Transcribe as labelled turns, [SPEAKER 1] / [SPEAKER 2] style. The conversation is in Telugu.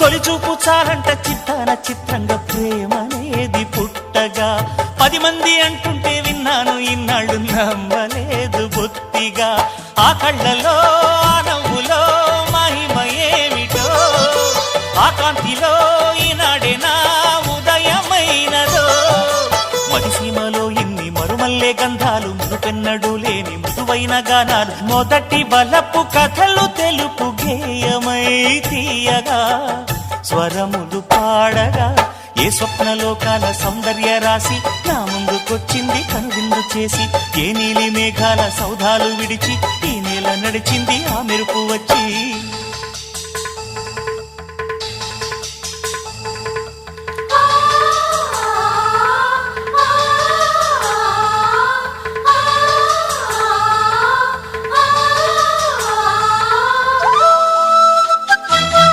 [SPEAKER 1] తొలిచూపు చాలంట చిత్తాన చిత్రంగా ప్రేమనేది పుట్టగా 10 మంది అంటుంటే విన్నాను ఇన్నాళ్ళు నమ్మలేదు బొత్తిగా ఆ కళ్ళలో ఆ నవ్వులో మహిమ ఏమిటో ఆ కాంతిలో ఈనాడే నా ఉదయమైనదో మదిసీమలో ఇన్ని మరుమల్లే గంధాలు మునుపెన్నడూ లేని మృదువైన గానాలు మొదటి బలపు కథలు తెలుపు గేయమై తీయగా స్వరములు పాడగా ఏ స్వప్నలోకాల సౌందర్య రాశి నా ముందుకొచ్చింది కనువిందు చేసి ఏ నీలి మేఘాల సౌధాలు విడిచి ఈ నేల నడిచింది ఆ మెరుపు వచ్చి